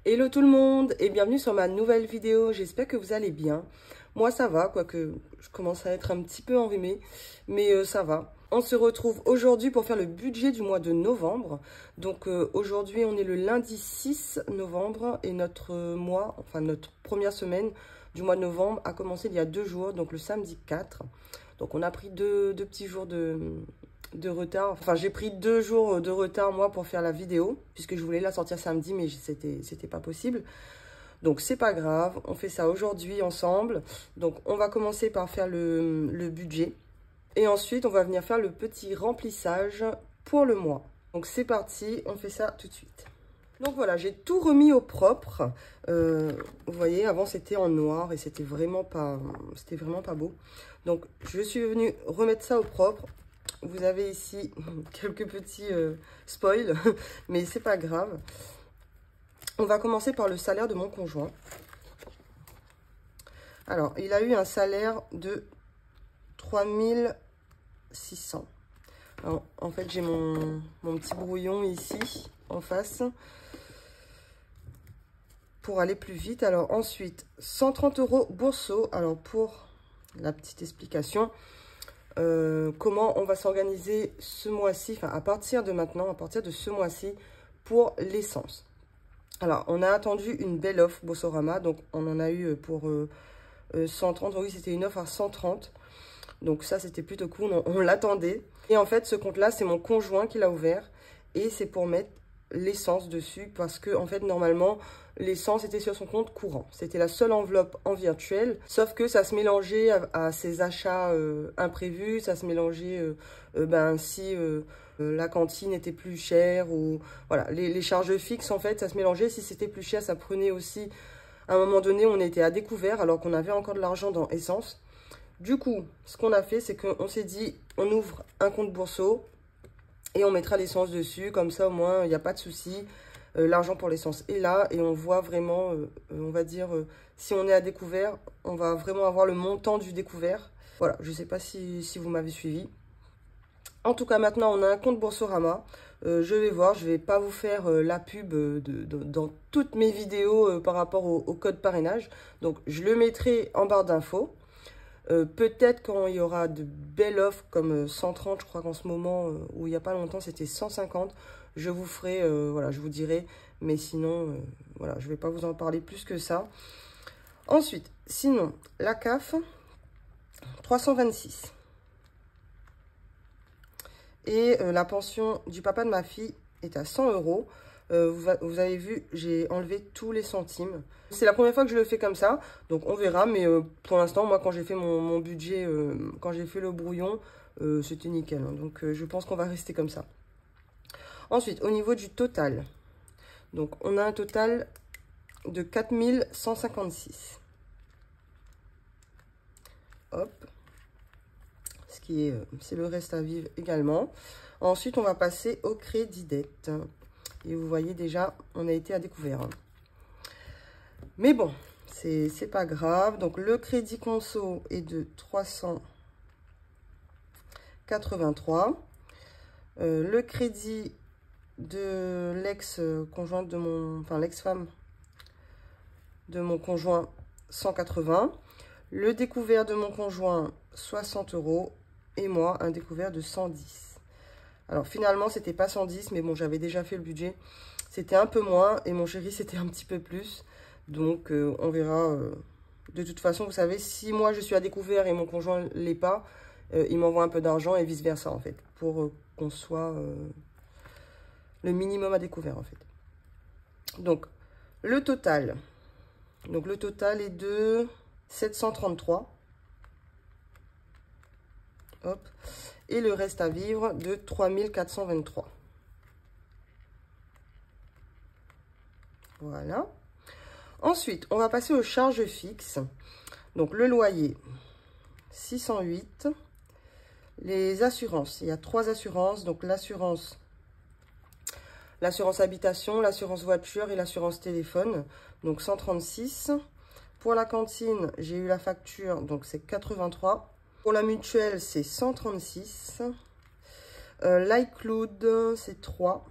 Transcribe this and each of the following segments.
Hello tout le monde et bienvenue sur ma nouvelle vidéo, j'espère que vous allez bien. Moi ça va, quoique je commence à être un petit peu enrhumée, mais ça va. On se retrouve aujourd'hui pour faire le budget du mois de novembre. Donc aujourd'hui on est le lundi 6 novembre et notre mois, enfin notre première semaine du mois de novembre a commencé il y a 2 jours, donc le samedi 4. Donc on a pris deux petits jours de retard. Enfin, j'ai pris 2 jours de retard, moi, pour faire la vidéo, puisque je voulais la sortir samedi, mais c'était pas possible. Donc, c'est pas grave. On fait ça aujourd'hui ensemble. Donc, on va commencer par faire le budget. Et ensuite, on va venir faire le petit remplissage pour le mois. Donc, c'est parti. On fait ça tout de suite. Donc, voilà, j'ai tout remis au propre. Vous voyez, avant, c'était en noir et c'était vraiment pas beau. Donc, je suis venue remettre ça au propre. Vous avez ici quelques petits spoils, mais c'est pas grave. On va commencer par le salaire de mon conjoint. Alors, il a eu un salaire de 3600. Alors, en fait, j'ai mon petit brouillon ici, en face, pour aller plus vite. Alors, ensuite, 130 € bourseau. Alors, pour la petite explication... comment on va s'organiser ce mois-ci, enfin à partir de maintenant, à partir de ce mois-ci, pour l'essence. Alors, on a attendu une belle offre Boursorama, donc on en a eu pour 130, oui c'était une offre à 130, donc ça c'était plutôt cool, on l'attendait. Et en fait ce compte-là c'est mon conjoint qui l'a ouvert, et c'est pour mettre l'essence dessus, parce que en fait normalement l'essence était sur son compte courant, c'était la seule enveloppe en virtuel, sauf que ça se mélangeait à ses achats imprévus, ça se mélangeait si la cantine était plus chère, ou voilà, les charges fixes en fait ça se mélangeait. Si c'était plus cher, ça prenait aussi, à un moment donné on était à découvert alors qu'on avait encore de l'argent dans essence. Du coup ce qu'on a fait, c'est qu'on s'est dit on ouvre un compte Bourseau et on mettra l'essence dessus, comme ça au moins il n'y a pas de souci. L'argent pour l'essence est là et on voit vraiment, on va dire, si on est à découvert, on va vraiment avoir le montant du découvert. Voilà, je ne sais pas si vous m'avez suivi. En tout cas, maintenant, on a un compte Boursorama. Je vais voir, je ne vais pas vous faire la pub dans toutes mes vidéos par rapport au code parrainage. Donc, je le mettrai en barre d'infos. Peut-être quand il y aura de belles offres comme 130, je crois qu'en ce moment, où il n'y a pas longtemps, c'était 150. Je vous ferai, voilà, je vous dirai. Mais sinon, voilà, je ne vais pas vous en parler plus que ça. Ensuite, sinon, la CAF, 326. Et la pension du papa de ma fille est à 100 €. Vous avez vu, j'ai enlevé tous les centimes. C'est la première fois que je le fais comme ça, donc on verra. Mais pour l'instant, moi, quand j'ai fait mon budget, quand j'ai fait le brouillon, c'était nickel. Hein, donc, je pense qu'on va rester comme ça. Ensuite, au niveau du total, donc on a un total de 4156. Hop. Ce qui est, c'est le reste à vivre également. Ensuite, on va passer au crédit dette. Et vous voyez déjà, on a été à découvert. Mais bon, c'est pas grave. Donc, le crédit conso est de 383. Le crédit de l'ex-conjointe de mon... Enfin, l'ex-femme de mon conjoint, 180. Le découvert de mon conjoint, 60 €. Et moi, un découvert de 110. Alors, finalement, c'était pas 110, mais bon, j'avais déjà fait le budget. C'était un peu moins, et mon chéri, c'était un petit peu plus. Donc, on verra. De toute façon, vous savez, si moi, je suis à découvert et mon conjoint l'est pas, il m'envoie un peu d'argent et vice-versa, en fait. Pour qu'on soit le minimum à découvert, en fait. Donc, le total. Donc, le total est de 733. Hop. Et le reste à vivre de 3423. Voilà. Ensuite, on va passer aux charges fixes. Donc, le loyer, 608. Les assurances, il y a 3 assurances. Donc, l'assurance habitation, l'assurance voiture et l'assurance téléphone. Donc, 136. Pour la cantine, j'ai eu la facture, donc c'est 83. Pour la mutuelle, c'est 136. L'iCloud, c'est 3.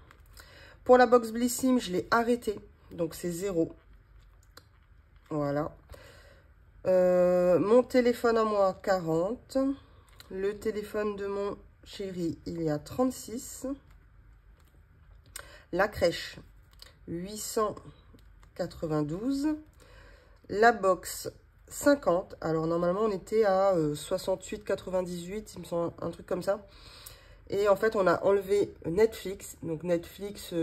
Pour la box Blissim, je l'ai arrêté Donc, c'est 0. Voilà. Mon téléphone à moi, 40. Le téléphone de mon chéri, il y a 36. La crèche, 892. La box, 50. Alors, normalement, on était à 68,98, il me semble, un truc comme ça. Et en fait, on a enlevé Netflix. Donc, Netflix,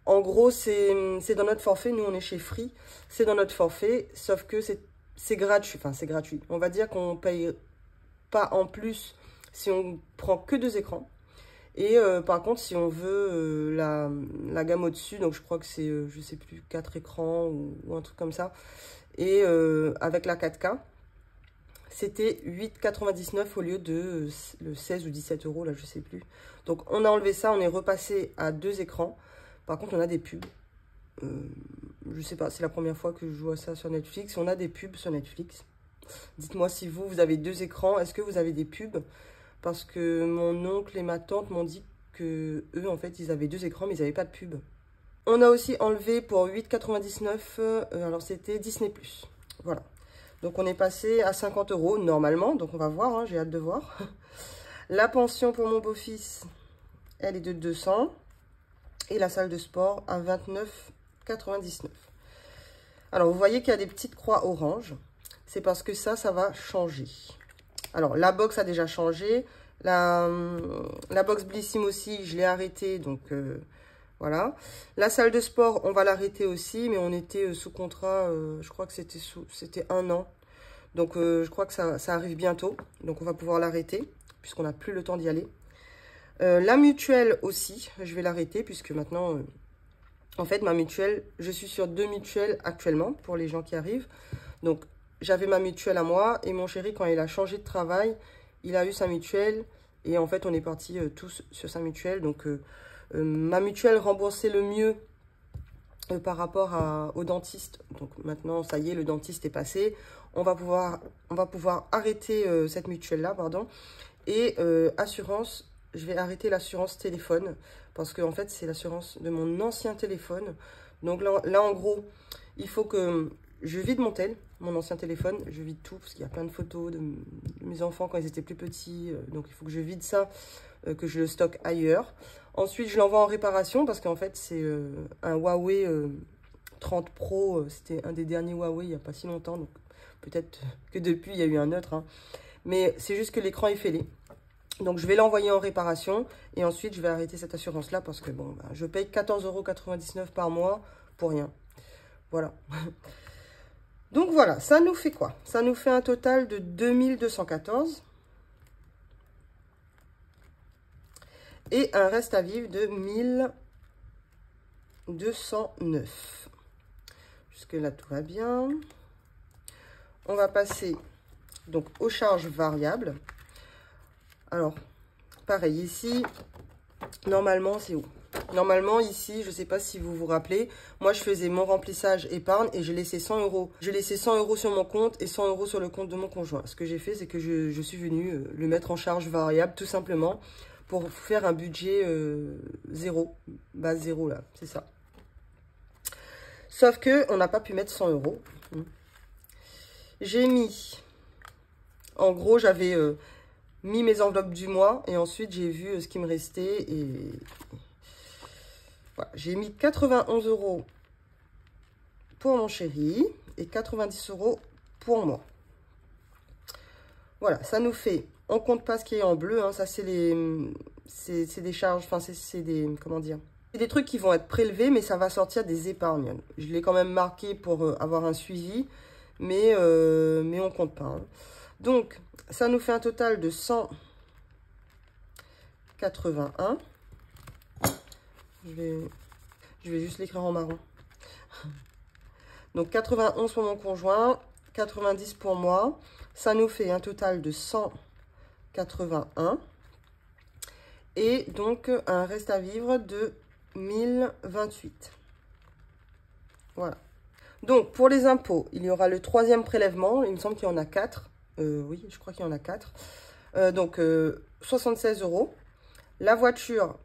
en gros, c'est dans notre forfait. Nous, on est chez Free. C'est dans notre forfait, sauf que c'est gratuit. Enfin, c'est gratuit. On va dire qu'on paye pas en plus si on prend que 2 écrans. Et par contre, si on veut la gamme au-dessus, donc je crois que c'est, je sais plus, 4 écrans ou un truc comme ça. Et avec la 4K, c'était 8,99 au lieu de le 16 ou 17 euros, là, je sais plus. Donc, on a enlevé ça, on est repassé à 2 écrans. Par contre, on a des pubs. Je sais pas, c'est la première fois que je vois ça sur Netflix. On a des pubs sur Netflix. Dites-moi si vous avez 2 écrans, est-ce que vous avez des pubs? Parce que mon oncle et ma tante m'ont dit que eux, en fait, ils avaient 2 écrans, mais ils n'avaient pas de pub. On a aussi enlevé pour 8,99 €, alors c'était Disney+. Voilà. Donc, on est passé à 50 € normalement. Donc, on va voir, hein, j'ai hâte de voir. La pension pour mon beau-fils, elle est de 200. Et la salle de sport à 29,99 €. Alors, vous voyez qu'il y a des petites croix orange. C'est parce que ça va changer. Alors, la box a déjà changé. La box Blissim aussi, je l'ai arrêtée. Donc, voilà. La salle de sport, on va l'arrêter aussi. Mais on était sous contrat, je crois que c'était 1 an. Donc, je crois que ça arrive bientôt. Donc, on va pouvoir l'arrêter, puisqu'on n'a plus le temps d'y aller. La mutuelle aussi, je vais l'arrêter, puisque maintenant, en fait, ma mutuelle, je suis sur 2 mutuelles actuellement, pour les gens qui arrivent. Donc, j'avais ma mutuelle à moi, et mon chéri, quand il a changé de travail, il a eu sa mutuelle, et en fait, on est partis tous sur sa mutuelle. Donc, ma mutuelle remboursait le mieux par rapport au dentiste. Donc, maintenant, ça y est, le dentiste est passé. On va pouvoir arrêter cette mutuelle-là, pardon. Et assurance, je vais arrêter l'assurance téléphone, parce que en fait, c'est l'assurance de mon ancien téléphone. Donc là, en gros, il faut que je vide mon ancien téléphone. Je vide tout, parce qu'il y a plein de photos de mes enfants quand ils étaient plus petits. Donc, il faut que je vide ça, que je le stocke ailleurs. Ensuite, je l'envoie en réparation, parce qu'en fait, c'est un Huawei 30 Pro. C'était un des derniers Huawei il n'y a pas si longtemps. Donc, peut-être que depuis, il y a eu un autre. Hein. Mais c'est juste que l'écran est fêlé. Donc, je vais l'envoyer en réparation. Et ensuite, je vais arrêter cette assurance-là parce que, bon, je paye 14,99 € par mois pour rien. Voilà. Donc, voilà. Ça nous fait quoi? Ça nous fait un total de 2214. Et un reste à vivre de 1209. Jusque-là, tout va bien. On va passer donc aux charges variables. Alors, pareil, ici, normalement, c'est où? Normalement, ici, je ne sais pas si vous vous rappelez, moi, je faisais mon remplissage épargne et je laissais 100 €. Je laissais 100 € sur mon compte et 100 € sur le compte de mon conjoint. Ce que j'ai fait, c'est que je suis venue le mettre en charge variable, tout simplement, pour faire un budget zéro, base zéro, là, c'est ça. Sauf que on n'a pas pu mettre 100 €. J'ai mis, en gros, j'avais mis mes enveloppes du mois et ensuite j'ai vu ce qui me restait et voilà. J'ai mis 91 € pour mon chéri et 90 € pour moi. Voilà, ça nous fait, on compte pas ce qui est en bleu, hein, ça c'est des charges, enfin c'est des, comment dire, c'est des trucs qui vont être prélevés, mais ça va sortir des épargnes. Je l'ai quand même marqué pour avoir un suivi, mais on compte pas. Hein. Donc, ça nous fait un total de 181. Je vais juste l'écrire en marron. Donc, 91 pour mon conjoint, 90 pour moi. Ça nous fait un total de 181. Et donc, un reste à vivre de 1028. Voilà. Donc, pour les impôts, il y aura le 3e prélèvement. Il me semble qu'il y en a 4. Oui, je crois qu'il y en a 4. Donc, 76 €. La voiture,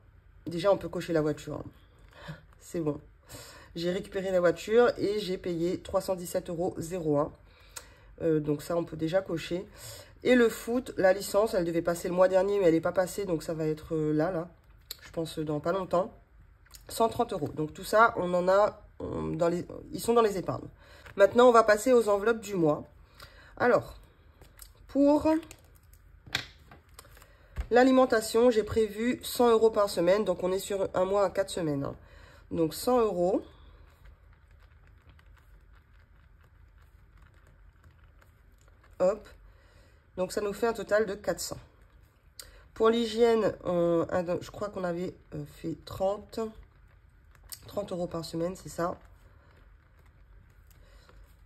déjà, on peut cocher la voiture. Hein. C'est bon. j'ai récupéré la voiture et j'ai payé 317,01 €. Donc ça, on peut déjà cocher. Et le foot, la licence, elle devait passer le mois dernier, mais elle n'est pas passée, donc ça va être là. Je pense dans pas longtemps. 130 €. Donc tout ça, on en a, ils sont dans les épargnes. Maintenant, on va passer aux enveloppes du mois. Alors, pour l'alimentation, j'ai prévu 100 € par semaine. Donc, on est sur un mois à 4 semaines. Hein. Donc, 100 €. Hop. Donc, ça nous fait un total de 400. Pour l'hygiène, je crois qu'on avait fait 30 € par semaine, c'est ça.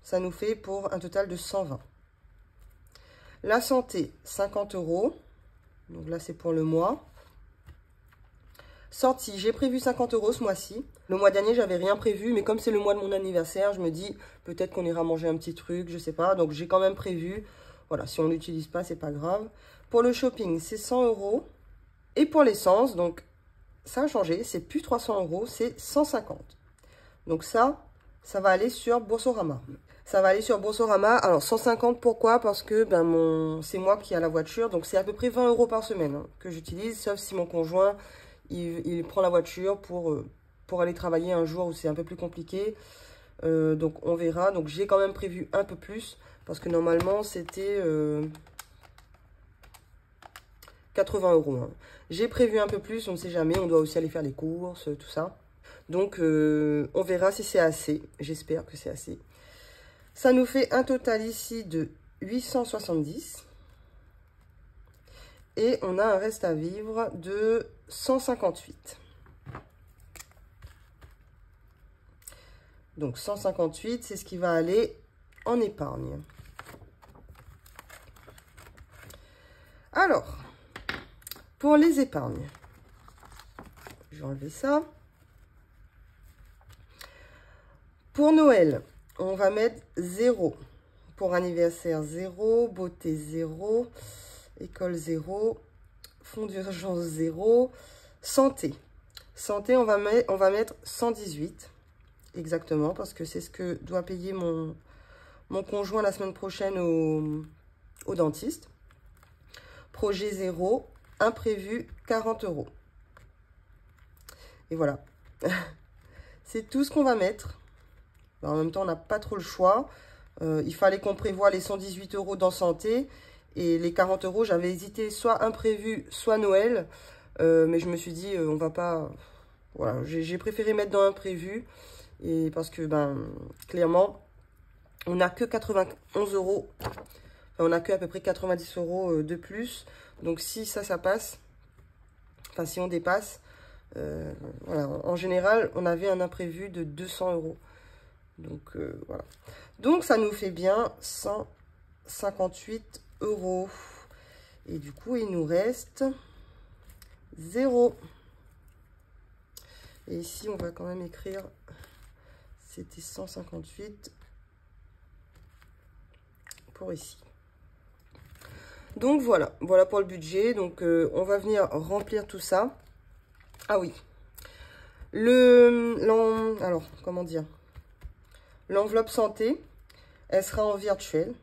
Ça nous fait pour un total de 120. La santé, 50 €. Donc là, c'est pour le mois. Sortie, j'ai prévu 50 € ce mois-ci. Le mois dernier, j'avais rien prévu, mais comme c'est le mois de mon anniversaire, je me dis peut-être qu'on ira manger un petit truc, je sais pas. Donc j'ai quand même prévu. Voilà, si on l'utilise pas, c'est pas grave. Pour le shopping, c'est 100 €. Et pour l'essence, donc ça a changé, c'est plus 300 €, c'est 150. Donc ça va aller sur Boursorama. Ça va aller sur Boursorama. Alors 150, pourquoi? Parce que c'est moi qui ai la voiture, donc c'est à peu près 20 € par semaine hein, que j'utilise, sauf si mon conjoint il prend la voiture pour aller travailler un jour où c'est un peu plus compliqué. Donc on verra. Donc j'ai quand même prévu un peu plus parce que normalement c'était 80 €. Hein. J'ai prévu un peu plus, on ne sait jamais, on doit aussi aller faire les courses, tout ça. Donc on verra si c'est assez, j'espère que c'est assez. Ça nous fait un total ici de 870. Et on a un reste à vivre de 158. Donc 158, c'est ce qui va aller en épargne. Alors, pour les épargnes, je vais enlever ça. Pour Noël, on va mettre 0. Pour anniversaire, 0. Beauté, 0. École, 0. Fonds d'urgence, 0. Santé. Santé, on va mettre 118. Exactement, parce que c'est ce que doit payer mon conjoint la semaine prochaine au dentiste. Projet, 0. Imprévu, 40 €. Et voilà. C'est tout ce qu'on va mettre. En même temps, on n'a pas trop le choix. Il fallait qu'on prévoie les 118 € dans santé. Et les 40 €, j'avais hésité soit imprévu, soit Noël. Mais je me suis dit, on va pas... Voilà, j'ai préféré mettre dans imprévu. Et parce que, clairement, on n'a que 91 €. Enfin, on n'a que à peu près 90 € de plus. Donc, si ça passe, enfin, si on dépasse, voilà. En général, on avait un imprévu de 200 €. Donc, voilà. Donc, ça nous fait bien 158 €. Et du coup, il nous reste 0. Et ici, on va quand même écrire, c'était 158 pour ici. Donc, voilà. Voilà pour le budget. Donc, on va venir remplir tout ça. Ah oui. Alors, comment dire? L'enveloppe santé, elle sera en virtuel.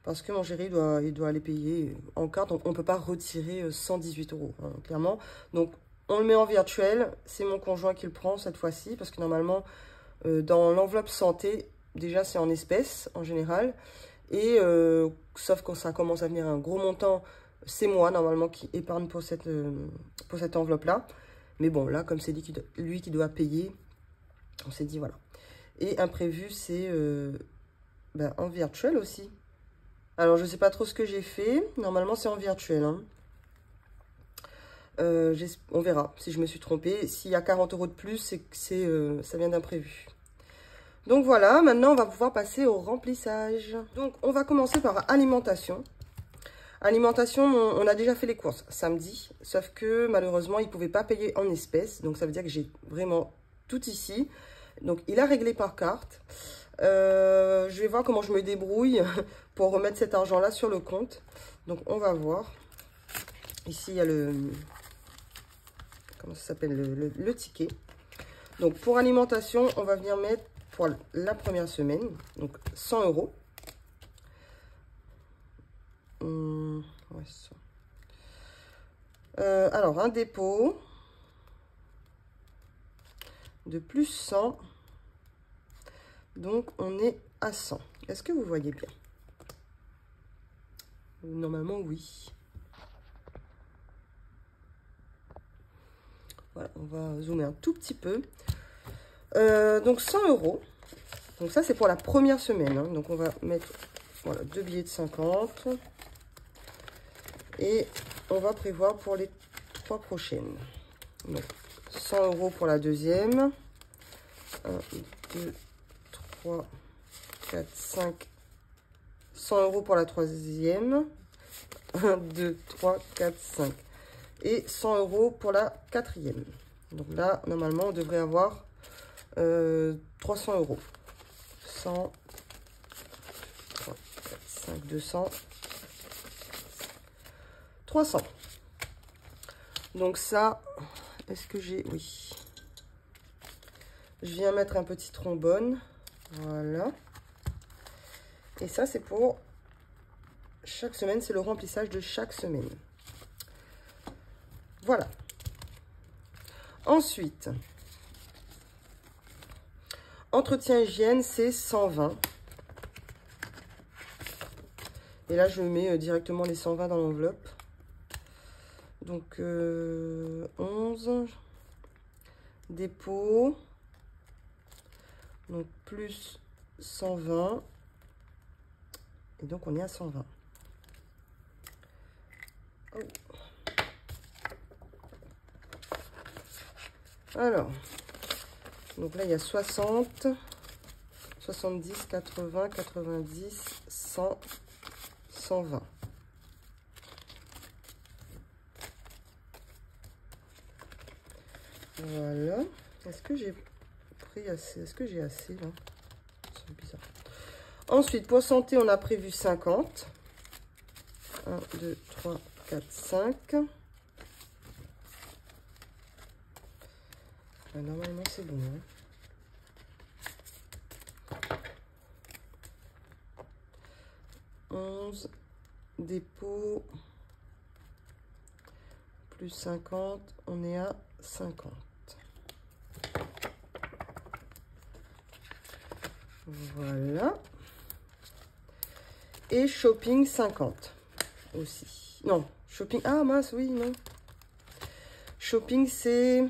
Parce que mon chéri, il doit aller payer en carte. Donc, on ne peut pas retirer 118 €, hein, clairement. Donc, on le met en virtuel. C'est mon conjoint qui le prend cette fois-ci. Parce que normalement, dans l'enveloppe santé, déjà, c'est en espèces en général. Et sauf quand ça commence à venir un gros montant, c'est moi, normalement, qui épargne pour cette enveloppe-là. Mais bon, là, comme c'est lui qui doit payer, on s'est dit, voilà. Et imprévu, c'est en virtuel aussi. Alors, je ne sais pas trop ce que j'ai fait. Normalement, c'est en virtuel. Hein. On verra si je me suis trompée. S'il y a 40 € de plus, c'est que ça vient d'imprévu. Donc, voilà. Maintenant, on va pouvoir passer au remplissage. Donc, on va commencer par alimentation. Alimentation, on a déjà fait les courses samedi. Sauf que, malheureusement, il ne pouvait pas payer en espèces. Donc, ça veut dire que j'ai vraiment tout ici. Donc, il a réglé par carte. Je vais voir comment je me débrouille pour remettre cet argent-là sur le compte. Donc, on va voir. Ici, il y a le... Comment ça s'appelle? Le ticket. Donc, pour alimentation, on va venir mettre pour la première semaine, donc 100 €. Ouais, alors, un dépôt de plus 100. Donc, on est à 100. Est-ce que vous voyez bien? Normalement, oui. Voilà, on va zoomer un tout petit peu. Donc, 100 €. Donc, ça, c'est pour la première semaine. Hein. Donc, on va mettre voilà, 2 billets de 50. Et on va prévoir pour les 3 prochaines. Donc, 100 € pour la deuxième. 1, 2, 3, 4, 5. 100 € pour la troisième. 1, 2, 3, 4, 5. Et 100 € pour la quatrième. Donc là, normalement, on devrait avoir 300 €. 100, 3, 4, 5, 200. 300. Donc ça, est-ce que j'ai... Oui. Je viens mettre un petit trombone. Voilà. Et ça, c'est pour chaque semaine. C'est le remplissage de chaque semaine. Voilà. Ensuite, entretien hygiène, c'est 120. Et là, je mets directement les 120 dans l'enveloppe. Donc, 11. Dépôt. Donc, plus 120. Et donc, on est à 120. Oh. Alors, donc là, il y a 60, 70, 80, 90, 100, 120. Voilà. Est-ce que j'ai pris assez? Est-ce que j'ai assez là? C'est bizarre. Ensuite, pour santé, on a prévu 50. 1, 2, 3, 4, 5. Normalement, c'est bon. Hein. Dépôt plus 50, on est à 50. Voilà. Et shopping 50 aussi. Non, shopping. Ah mince, oui, non. Shopping, c'est...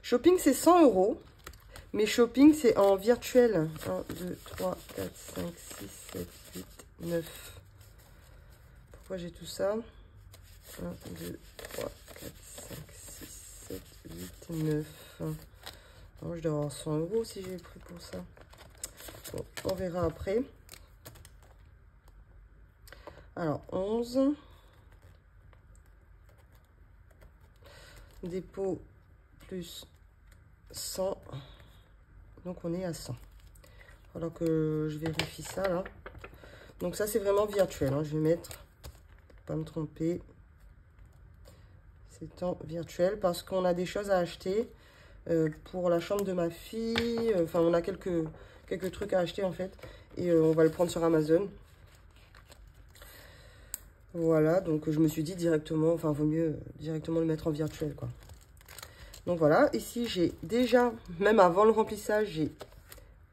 Shopping, c'est 100 €. Mais shopping, c'est en virtuel. 1, 2, 3, 4, 5, 6, 7, 8, 9. Pourquoi j'ai tout ça? 1, 2, 3, 4, 5, 6, 7, 8, 9. Non, je dois avoir 100 € si j'ai pris pour ça. Bon, on verra après. Alors, 11. Dépôt plus 100. Donc, on est à 100. Alors que je vérifie ça, là. Donc, ça, c'est vraiment virtuel. Hein. Je vais mettre, pour pas me tromper, c'est en virtuel parce qu'on a des choses à acheter pour la chambre de ma fille. Enfin, on a quelques trucs à acheter, en fait. Et on va le prendre sur Amazon. Voilà, donc je me suis dit directement, enfin, vaut mieux directement le mettre en virtuel, quoi. Donc voilà, ici, j'ai déjà, même avant le remplissage, j'ai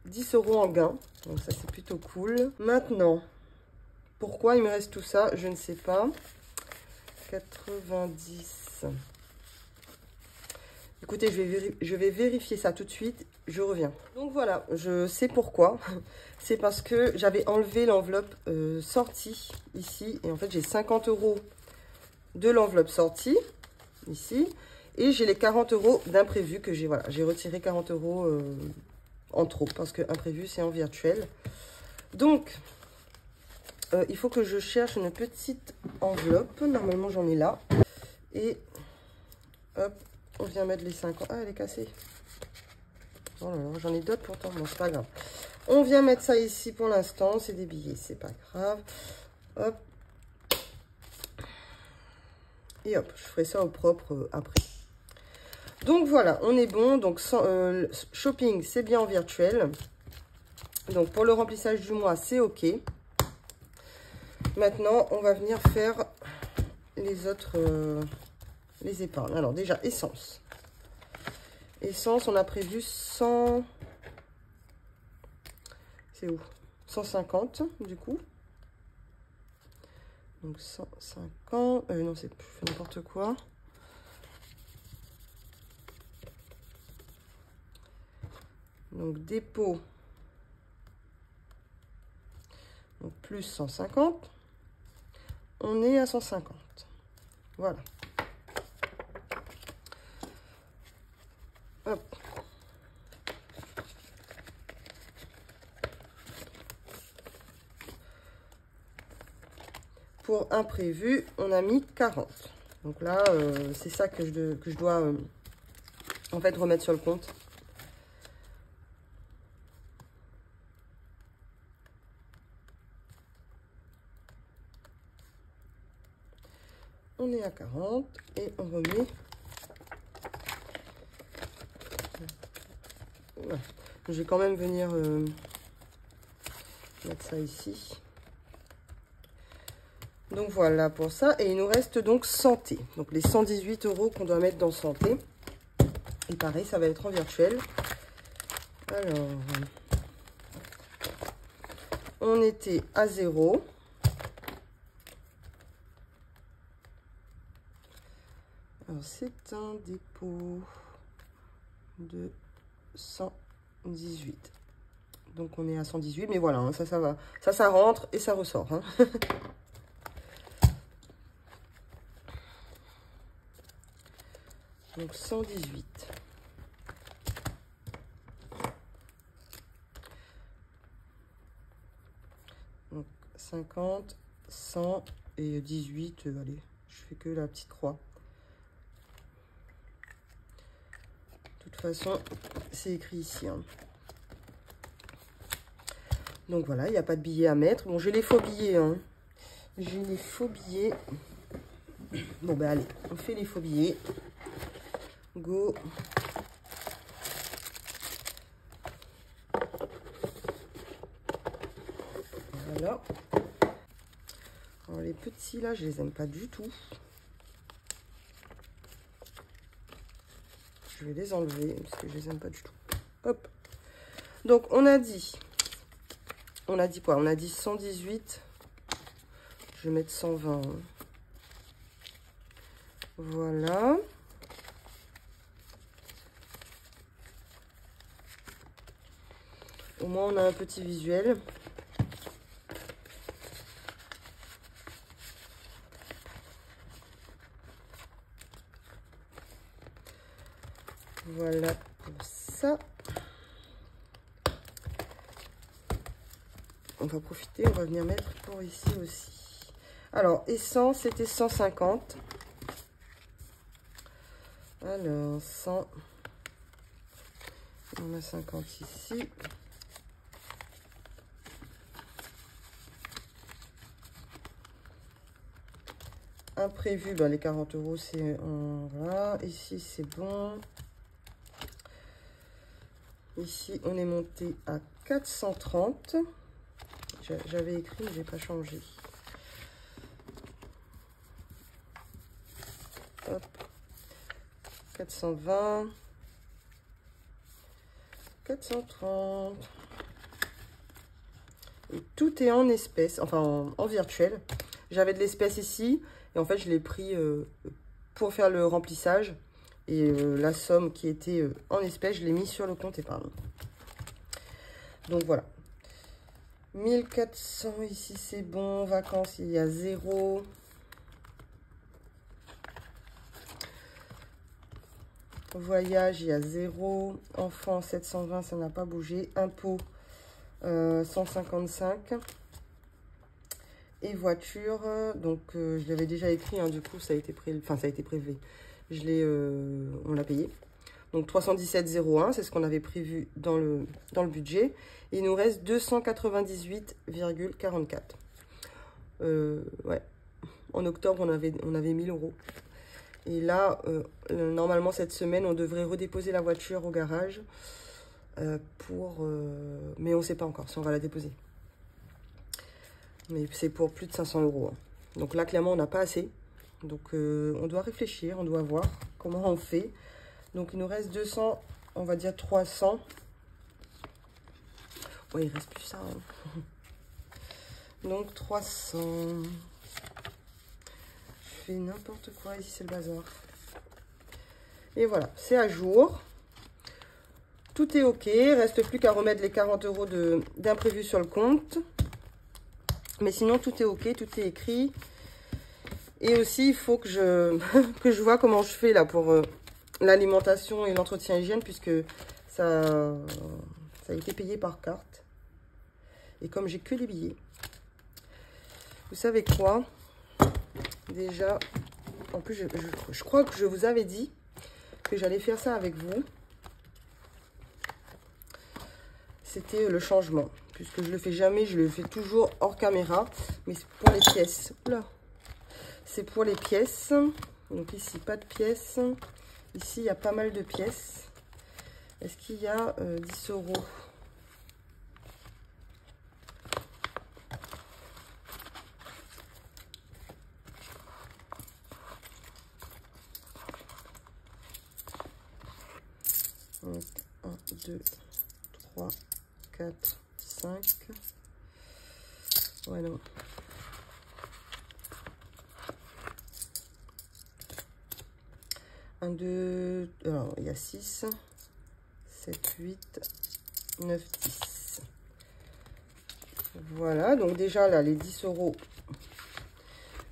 10 € en gain. Donc ça, c'est plutôt cool. Maintenant, pourquoi il me reste tout ça? Je ne sais pas. 90. Écoutez, je vais vérifier ça tout de suite. Je reviens. Donc voilà, je sais pourquoi. C'est parce que j'avais enlevé l'enveloppe sortie ici. Et en fait, j'ai 50 € de l'enveloppe sortie ici. Et j'ai les 40 € d'imprévu que j'ai. Voilà, j'ai retiré 40 € en trop. Parce que imprévu, c'est en virtuel. Donc, il faut que je cherche une petite enveloppe. Normalement, j'en ai là. Et hop, on vient mettre les 50. Ah, elle est cassée. Oh là là, j'en ai d'autres pourtant. Bon, c'est pas grave. On vient mettre ça ici pour l'instant. C'est des billets, c'est pas grave. Hop. Et hop, je ferai ça au propre après. Donc voilà, on est bon. Donc shopping, c'est bien en virtuel. Donc pour le remplissage du mois, c'est OK. Maintenant, on va venir faire les autres, les épargnes. Alors déjà, essence. Essence, on a prévu 100... C'est où? 150 du coup. Donc 150... non, c'est n'importe quoi. Donc dépôt. Donc plus 150. On est à 150. Voilà. Hop. Pour imprévu, on a mis 40. Donc là, c'est ça que je dois en fait remettre sur le compte. On est à 40 et on remet. Ouais. Je vais quand même venir mettre ça ici. Donc voilà pour ça. Et il nous reste donc santé. Donc les 118 € qu'on doit mettre dans santé. Et pareil, ça va être en virtuel. Alors, on était à 0. Alors c'est un dépôt de 118. Donc on est à 118, mais voilà, hein, ça va. Ça rentre et ça ressort. Hein. Donc 118. Donc 50, 100 et 18. Allez, je fais que la petite croix. De toute façon, c'est écrit ici. Hein. Donc voilà, il n'y a pas de billets à mettre. Bon, j'ai les faux billets. Hein. J'ai les faux billets. Bon, ben allez, on fait les faux billets. Go. Voilà. Alors, les petits, là, je les aime pas du tout. Je vais les enlever parce que je les aime pas du tout. Hop. Donc, on a dit quoi? On a dit 118. Je vais mettre 120. Voilà. Au moins, on a un petit visuel. Voilà pour ça. On va profiter, on va venir mettre pour ici aussi. Alors, essence, c'était 150. Alors, 100. On a 50 ici. Imprévu, ben, les 40 €, c'est... voilà. Ici, c'est bon. Ici, on est monté à 430. J'avais écrit, mais je n'ai pas changé. Hop. 420. 430. Et tout est en espèces, enfin en virtuel. J'avais de l'espèce ici. Et en fait, je l'ai pris pour faire le remplissage. Et la somme qui était en espèces, je l'ai mis sur le compte épargne. Donc voilà. 1400 ici, c'est bon. Vacances, il y a 0. Voyage, il y a 0. Enfant, 720, ça n'a pas bougé. Impôt, 155. Et voiture, donc je l'avais déjà écrit, hein, du coup, ça a été prélevé. Enfin, ça a été prélevé. On l'a payé. Donc 317,01, c'est ce qu'on avait prévu dans le budget. Et il nous reste 298,44. Ouais. En octobre, on avait 1000 €. Et là, normalement, cette semaine, on devrait redéposer la voiture au garage. Mais on ne sait pas encore si on va la déposer. Mais c'est pour plus de 500 €. Hein. Donc là, clairement, on n'a pas assez. Donc, on doit réfléchir, on doit voir comment on fait. Donc, il nous reste 200, on va dire 300. Ouais, il reste plus ça. Hein. Donc, 300. Je fais n'importe quoi. Ici, c'est le bazar. Et voilà, c'est à jour. Tout est OK. Reste plus qu'à remettre les 40 € d'imprévu sur le compte. Mais sinon, tout est OK. Tout est écrit. Et aussi, il faut que que je vois comment je fais là pour l'alimentation et l'entretien hygiène, puisque ça a été payé par carte. Et comme j'ai que les billets, vous savez quoi? Déjà, en plus, je crois que je vous avais dit que j'allais faire ça avec vous. C'était le changement. Puisque je le fais jamais, je le fais toujours hors caméra. Mais c'est pour les pièces. Oula. C'est pour les pièces. Donc ici, pas de pièces. Ici, il y a pas mal de pièces. Est-ce qu'il y a 10 €? Donc, 1, 2, 3, 4, 5. Ouais, non. Un, 2, alors il y a 6, 7, 8, 9, 10. Voilà, donc déjà là, les 10 €,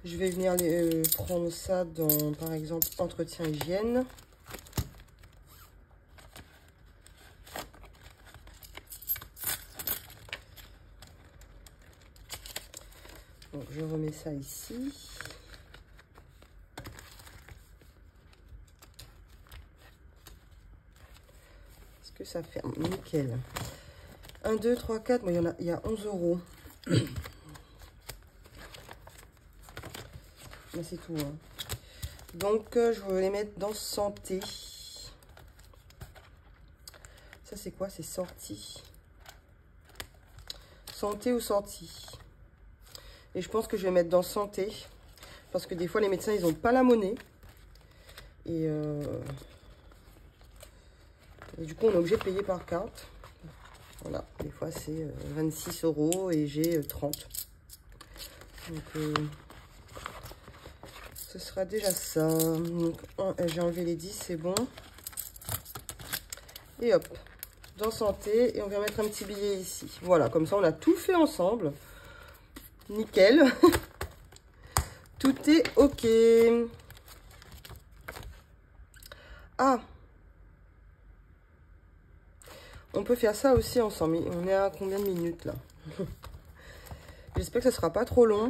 je vais venir prendre ça dans, par exemple, entretien hygiène. Donc, je remets ça ici. Que ça ferme, nickel. 1, 2, 3, 4, bon, il y a 11 €. Mais c'est tout. Hein. Donc, je vais les mettre dans santé. Ça, c'est quoi? C'est sortie. Santé ou sortie. Et je pense que je vais mettre dans santé. Parce que des fois, les médecins, ils n'ont pas la monnaie. Et du coup, on est obligé de payer par carte. Voilà, des fois, c'est 26 € et j'ai 30. Donc, ce sera déjà ça. Donc, j'ai enlevé les 10, c'est bon. Et hop, dans santé. Et on vient mettre un petit billet ici. Voilà, comme ça, on a tout fait ensemble. Nickel. Tout est OK. Ah! On peut faire ça aussi ensemble. On est à combien de minutes là? J'espère que ce sera pas trop long.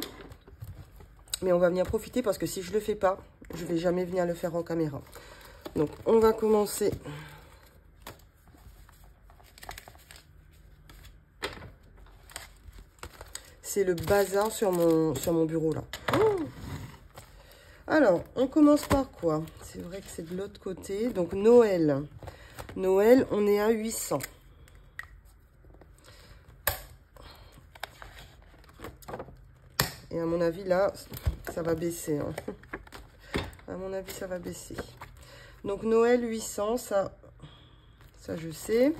Mais on va venir profiter parce que si je le fais pas, je vais jamais venir le faire en caméra. Donc on va commencer. C'est le bazar sur mon bureau là. Oh, alors, on commence par quoi? C'est vrai que c'est de l'autre côté. Donc Noël. Noël, on est à 800. Et à mon avis, là, ça va baisser. Hein. À mon avis, ça va baisser. Donc, Noël, 800, ça je sais.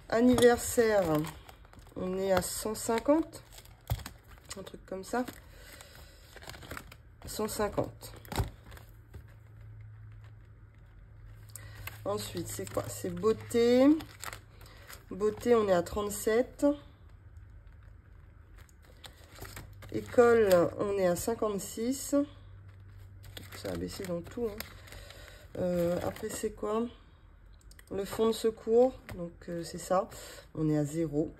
Anniversaire, on est à 150. Un truc comme ça. 150. Ensuite, c'est quoi? C'est beauté. Beauté, on est à 37. École, on est à 56. Ça a baissé dans tout. Hein. Après, c'est quoi? Le fonds de secours. Donc, c'est ça. On est à 0.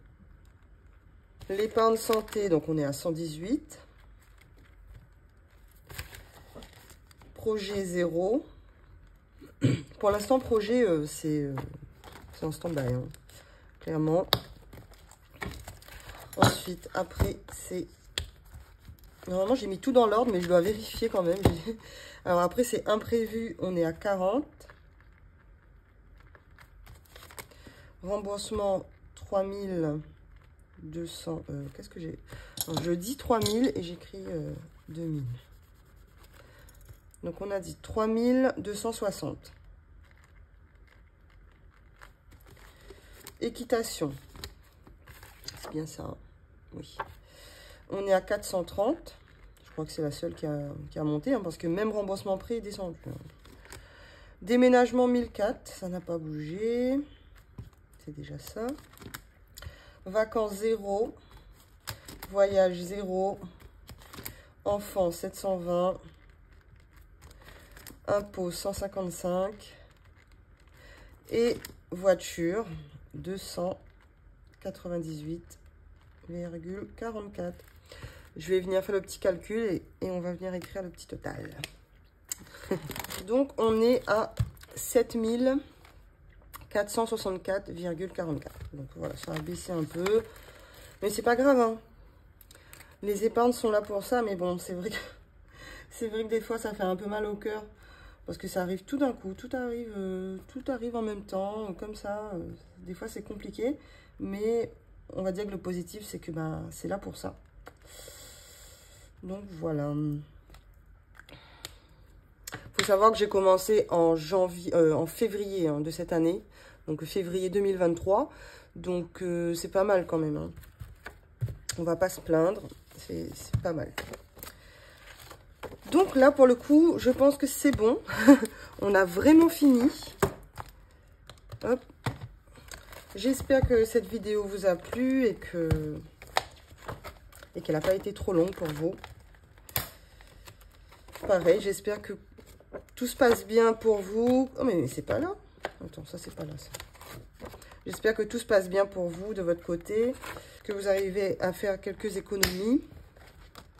L'épargne santé, donc on est à 118. Projet 0. Pour l'instant, projet, c'est en stand-by. Hein. Clairement. Ensuite, après, c'est Normalement, j'ai mis tout dans l'ordre, mais je dois vérifier quand même. Alors après, c'est imprévu, on est à 40. Remboursement 3200. Qu'est-ce que j'ai? Je dis 3000 et j'écris 2000. Donc on a dit 3260. Équitation. C'est bien ça, hein? Oui. On est à 430. Je crois que c'est la seule qui a monté, hein, parce que même remboursement prix est descendu. Hein. Déménagement 1004, ça n'a pas bougé. C'est déjà ça. Vacances 0. Voyage 0. Enfant 720. Impôt 155. Et voiture 298,44. Je vais venir faire le petit calcul et on va venir écrire le petit total. Donc, on est à 7464,44. Donc, voilà, ça a baissé un peu. Mais c'est pas grave, hein. Les épargnes sont là pour ça. Mais bon, c'est vrai que des fois, ça fait un peu mal au cœur. Parce que ça arrive tout d'un coup. Tout arrive en même temps. Comme ça, des fois, c'est compliqué. Mais on va dire que le positif, c'est que c'est là pour ça. Donc, voilà. Faut savoir que j'ai commencé en février de cette année, donc février 2023, donc c'est pas mal quand même, hein. On va pas se plaindre, c'est pas mal. Donc là pour le coup, je pense que c'est bon, on a vraiment fini. Hop. J'espère que cette vidéo vous a plu et qu'elle n'a pas été trop longue pour vous. Pareil, j'espère que tout se passe bien pour vous. Oh, mais c'est pas là. Attends, ça, c'est pas là, ça. J'espère que tout se passe bien pour vous, de votre côté. Que vous arrivez à faire quelques économies.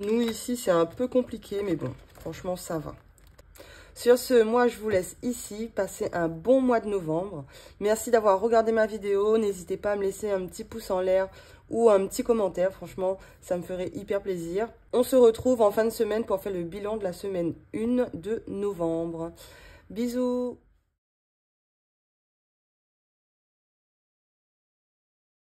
Nous, ici, c'est un peu compliqué, mais bon, franchement, ça va. Sur ce, moi, je vous laisse ici. Passez un bon mois de novembre. Merci d'avoir regardé ma vidéo. N'hésitez pas à me laisser un petit pouce en l'air ou un petit commentaire. Franchement, ça me ferait hyper plaisir. On se retrouve en fin de semaine pour faire le bilan de la semaine 1 de novembre. Bisous!